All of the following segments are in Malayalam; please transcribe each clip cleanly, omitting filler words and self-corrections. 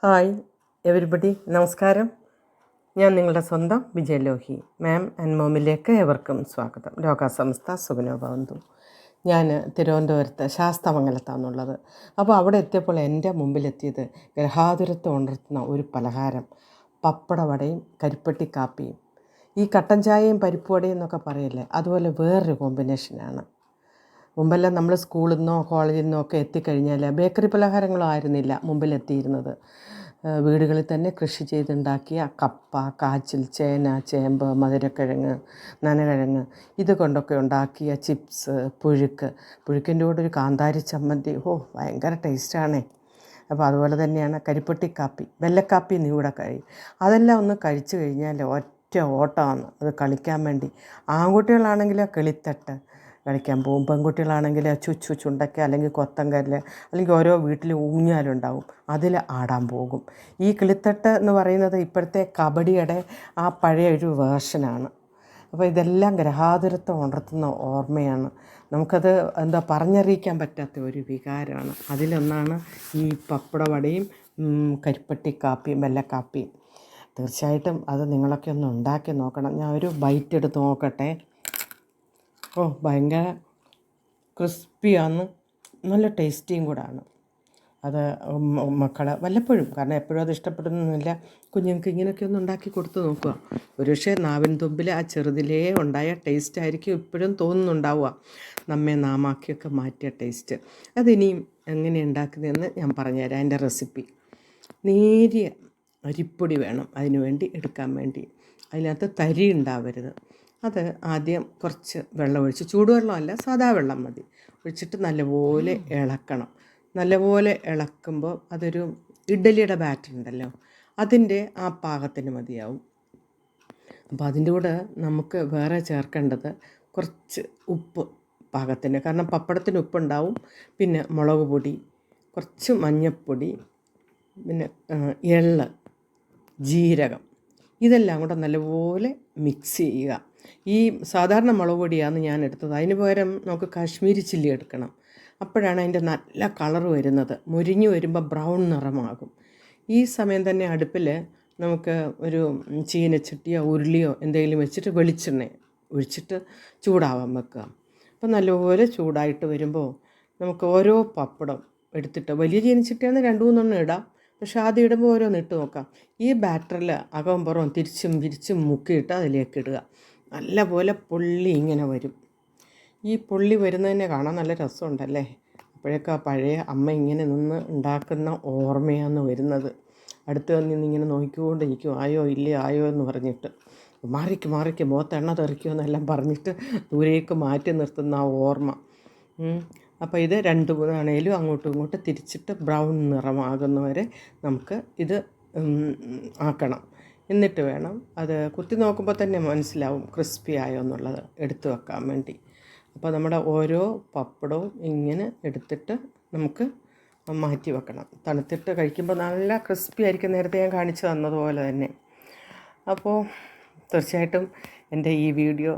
ഹായ് എവരിബഡി, നമസ്കാരം. ഞാൻ നിങ്ങളുടെ സ്വന്തം വിജയലോഹി. മാം ആൻഡ് മോമിലേക്ക് ഏവർക്കും സ്വാഗതം. ലോകാസമസ്ത സുഖനോ ഭവന്തു. ഞാൻ തിരുവനന്തപുരത്ത് ശാസ്താമംഗലത്താണുള്ളത്. അപ്പോൾ അവിടെ എത്തിയപ്പോൾ എൻ്റെ മുമ്പിലെത്തിയത് ഗ്രഹാതുരത്വം ഉണർത്തുന്ന ഒരു പലഹാരം, പപ്പടവടയും കരിപ്പട്ടി കാപ്പിയും. ഈ കട്ടൻ ചായയും പരിപ്പ് വടയും എന്നൊക്കെ പറയില്ലേ, അതുപോലെ വേറൊരു കോമ്പിനേഷനാണ്. മുമ്പെല്ലാം നമ്മൾ സ്കൂളിൽ നിന്നോ കോളേജിൽ നിന്നോ ഒക്കെ എത്തിക്കഴിഞ്ഞാൽ ബേക്കറി പലഹാരങ്ങളോ ആയിരുന്നില്ല മുമ്പിലെത്തിയിരുന്നത്. വീടുകളിൽ തന്നെ കൃഷി ചെയ്തുണ്ടാക്കിയ കപ്പ, കാച്ചിൽ, ചേന, ചേമ്പ്, മധുരക്കിഴങ്ങ്, നനകിഴങ്ങ് ഇത് കൊണ്ടൊക്കെ ഉണ്ടാക്കിയ ചിപ്സ്, പുഴുക്കിൻ്റെ കൂടെ ഒരു കാന്താരി ചമ്മന്തി, ഭയങ്കര ടേസ്റ്റാണേ. അപ്പോൾ അതുപോലെ തന്നെയാണ് കരിപ്പട്ടി കാപ്പി, വെള്ളക്കാപ്പി എന്നിവ കൂടെ കഴിയും. അതെല്ലാം ഒന്ന് കഴിച്ചു കഴിഞ്ഞാൽ ഒറ്റ ഓട്ടമാണ് അത് കളിക്കാൻ വേണ്ടി. ആൺകുട്ടികളാണെങ്കിൽ കിളിത്തട്ട് കളിക്കാൻ പോകും, പെൺകുട്ടികളാണെങ്കിൽ ചുച്ചു ചുണ്ടയ്ക്ക അല്ലെങ്കിൽ കൊത്തങ്കല്ല് അല്ലെങ്കിൽ ഓരോ വീട്ടിൽ ഊഞ്ഞാലുണ്ടാവും, അതിൽ ആടാൻ പോകും. ഈ കിളിത്തട്ട് എന്ന് പറയുന്നത് ഇപ്പോഴത്തെ കബഡിയുടെ ആ പഴയ ഒരു വേർഷനാണ്. അപ്പോൾ ഇതെല്ലാം ഗ്രഹാതുരത്വം ഉണർത്തുന്ന ഓർമ്മയാണ്. നമുക്കത് പറഞ്ഞറിയിക്കാൻ പറ്റാത്ത ഒരു വികാരമാണ്. അതിലൊന്നാണ് ഈ പപ്പടവടയും കരിപ്പട്ടി കാപ്പിയും വെള്ളക്കാപ്പിയും. തീർച്ചയായിട്ടും അത് നിങ്ങളൊക്കെ ഒന്ന് ഉണ്ടാക്കി നോക്കണം. ഞാൻ ഒരു ബൈറ്റ് എടുത്ത് നോക്കട്ടെ. ഭയങ്കര ക്രിസ്പിയാണ്, നല്ല ടേസ്റ്റിയും കൂടാണ്. അത് മക്കൾ വല്ലപ്പോഴും, കാരണം എപ്പോഴും അത് ഇഷ്ടപ്പെടുന്നില്ല, കുഞ്ഞുങ്ങൾക്ക് ഇങ്ങനെയൊക്കെ ഒന്ന് ഉണ്ടാക്കി കൊടുത്ത് നോക്കുക. ഒരുപക്ഷെ നാവിൻ തുമ്പിൽ ആ ചെറുതിലേ ഉണ്ടായ ടേസ്റ്റ് ആയിരിക്കും ഇപ്പോഴും തോന്നുന്നുണ്ടാവുക, നമ്മെ നാമാക്കിയൊക്കെ മാറ്റിയ ടേസ്റ്റ്. അതിനിയും എങ്ങനെ ഉണ്ടാക്കുന്നതെന്ന് ഞാൻ പറഞ്ഞുതരാം. അതിൻ്റെ റെസിപ്പി: നേരിയ അരിപ്പൊടി വേണം അതിന് വേണ്ടി എടുക്കാൻ വേണ്ടി. അതിനകത്ത് തരി ഉണ്ടാവരുത്. അത് ആദ്യം കുറച്ച് വെള്ളം ഒഴിച്ച്, ചൂടുവെള്ളമല്ല സാദാ വെള്ളം മതി, ഒഴിച്ചിട്ട് നല്ലപോലെ ഇളക്കണം. നല്ലപോലെ ഇളക്കുമ്പോൾ അതൊരു ഇഡ്ഡലിയുടെ ബാറ്റർ ഉണ്ടല്ലോ, അതിൻ്റെ ആ പാകത്തിന് മതിയാവും. അപ്പോൾ അതിൻ്റെ കൂടെ നമുക്ക് വേറെ ചേർക്കേണ്ടത് കുറച്ച് ഉപ്പ് പാകത്തിന്, കാരണം പപ്പടത്തിന് ഉപ്പുണ്ടാവും, പിന്നെ മുളക് പൊടി, കുറച്ച് മഞ്ഞൾപ്പൊടി, പിന്നെ എള്ള്, ജീരകം, ഇതെല്ലാം കൂടെ നല്ലപോലെ മിക്സ് ചെയ്യുക. ഈ സാധാരണ മുളക് പൊടിയാണ് ഞാൻ എടുത്തത്. അതിന് പകരം നമുക്ക് കാശ്മീരി ചില്ലി എടുക്കണം. അപ്പോഴാണ് അതിൻ്റെ നല്ല കളർ വരുന്നത്. മുരിഞ്ഞു വരുമ്പോൾ ബ്രൗൺ നിറമാകും. ഈ സമയം തന്നെ അടുപ്പിൽ നമുക്ക് ഒരു ചീനച്ചട്ടിയോ ഉരുളിയോ എന്തെങ്കിലും വെച്ചിട്ട് വെളിച്ചെണ്ണ ഒഴിച്ചിട്ട് ചൂടാവാൻ വെക്കുക. അപ്പോൾ നല്ലപോലെ ചൂടായിട്ട് വരുമ്പോൾ നമുക്ക് ഓരോ പപ്പടം എടുത്തിട്ട്, വലിയ ചീനച്ചട്ടിയാണ് 2-3 ഇടാം, പക്ഷേ ആദ്യം ഇടുമ്പോൾ ഓരോന്ന് ഇട്ട് നോക്കാം. ഈ ബാറ്ററിൽ അകവും പുറവും തിരിച്ചും തിരിച്ചും മുക്കിയിട്ട് അതിലേക്ക് ഇടുക. നല്ല പോലെ പൊള്ളി ഇങ്ങനെ വരും. ഈ പൊള്ളി വരുന്നതിനെ കാണാൻ നല്ല രസമുണ്ടല്ലേ. അപ്പോഴേക്കും ആ പഴയ അമ്മ ഇങ്ങനെ നിന്ന് ഉണ്ടാക്കുന്ന ഓർമ്മയാണ് വരുന്നത്. അടുത്ത് വന്ന് ഇങ്ങനെ നോക്കിക്കൊണ്ടിരിക്കും, ആയോ ഇല്ലേ ആയോ എന്ന് പറഞ്ഞിട്ട്. മാറിക്ക് മുഖത്ത് എണ്ണ തെറിക്കുമെന്നെല്ലാം പറഞ്ഞിട്ട് ദൂരേക്ക് മാറ്റി നിർത്തുന്ന ആ ഓർമ്മ. അപ്പോൾ ഇത് 2-3 ആണേലും അങ്ങോട്ടും ഇങ്ങോട്ടും തിരിച്ചിട്ട് ബ്രൗൺ നിറമാകുന്നവരെ നമുക്ക് ഇത് ആക്കണം. എന്നിട്ട് വേണം അത് കുത്തി നോക്കുമ്പോൾ തന്നെ മനസ്സിലാവും ക്രിസ്പി ആയോ എന്നുള്ളത്, എടുത്തു വെക്കാൻ വേണ്ടി. അപ്പോൾ നമ്മുടെ ഓരോ പപ്പടവും ഇങ്ങനെ എടുത്തിട്ട് നമുക്ക് മാറ്റി വെക്കണം. തണുത്തിട്ട് കഴിക്കുമ്പോൾ നല്ല ക്രിസ്പി ആയിരിക്കും, നേരത്തെ ഞാൻ കാണിച്ചു തന്നതുപോലെ തന്നെ. അപ്പോൾ തീർച്ചയായിട്ടും എൻ്റെ ഈ വീഡിയോ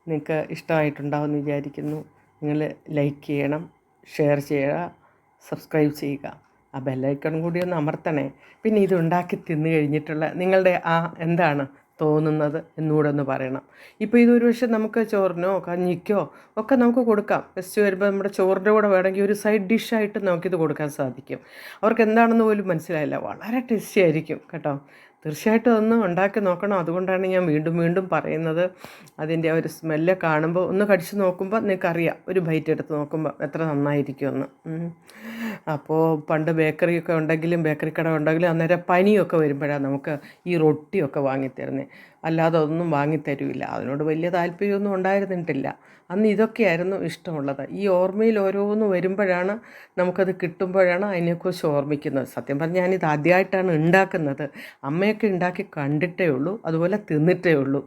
നിങ്ങൾക്ക് ഇഷ്ടമായിട്ടുണ്ടാവുമെന്ന് വിചാരിക്കുന്നു. നിങ്ങൾ ലൈക്ക് ചെയ്യണം, ഷെയർ ചെയ്യുക, സബ്സ്ക്രൈബ് ചെയ്യുക, ആ ബെല്ലൈക്കൺ കൂടി ഒന്ന് അമർത്തണേ. പിന്നെ ഇത് ഉണ്ടാക്കി തിന്നു കഴിഞ്ഞിട്ടുള്ള നിങ്ങളുടെ എന്താണ് തോന്നുന്നത് എന്നുകൂടെ ഒന്ന് പറയണം. ഇപ്പോൾ ഇതൊരു പക്ഷേ നമുക്ക് ചോറിനോ കഞ്ഞിക്കോ ഒക്കെ നമുക്ക് കൊടുക്കാം. ഗസ്റ്റ് വരുമ്പോൾ നമ്മുടെ ചോറിൻ്റെ കൂടെ വേണമെങ്കിൽ ഒരു സൈഡ് ഡിഷായിട്ട് നമുക്കിത് കൊടുക്കാൻ സാധിക്കും. അവർക്ക് എന്താണെന്ന് പോലും മനസ്സിലായില്ല, വളരെ ടേസ്റ്റി ആയിരിക്കും കേട്ടോ. തീർച്ചയായിട്ടും അതൊന്ന് ഉണ്ടാക്കി നോക്കണം. അതുകൊണ്ടാണ് ഞാൻ വീണ്ടും വീണ്ടും പറയുന്നത്. അതിൻ്റെ ഒരു സ്മെല്ല് കാണുമ്പോൾ ഒന്ന് കടിച്ച് നോക്കുമ്പോൾ നിങ്ങൾക്കറിയാം, ഒരു ബൈറ്റ് എടുത്ത് നോക്കുമ്പോൾ എത്ര നന്നായിരിക്കുമെന്ന്. അപ്പോൾ പണ്ട് ബേക്കറിയൊക്കെ ഉണ്ടെങ്കിലും, ബേക്കറി കട ഉണ്ടെങ്കിലും അന്നേരം പനിയൊക്കെ വരുമ്പോഴാണ് നമുക്ക് ഈ റൊട്ടിയൊക്കെ വാങ്ങിത്തരുന്നത്. അല്ലാതെ ഒന്നും വാങ്ങിത്തരില്ല. അതിനോട് വലിയ താല്പര്യമൊന്നും ഉണ്ടായിരുന്നിട്ടില്ല. അന്ന് ഇതൊക്കെയായിരുന്നു ഇഷ്ടമുള്ളത്. ഈ ഓർമ്മയിൽ ഓരോന്ന് വരുമ്പോഴാണ്, നമുക്കത് കിട്ടുമ്പോഴാണ് അതിനെക്കുറിച്ച് ഓർമ്മിക്കുന്നത്. സത്യം പറഞ്ഞാൽ ഞാനിത് ആദ്യമായിട്ടാണ് ഉണ്ടാക്കുന്നത്. അമ്മയൊക്കെ ഉണ്ടാക്കി കണ്ടിട്ടേ ഉള്ളൂ, അതുപോലെ തിന്നിട്ടേ ഉള്ളൂ.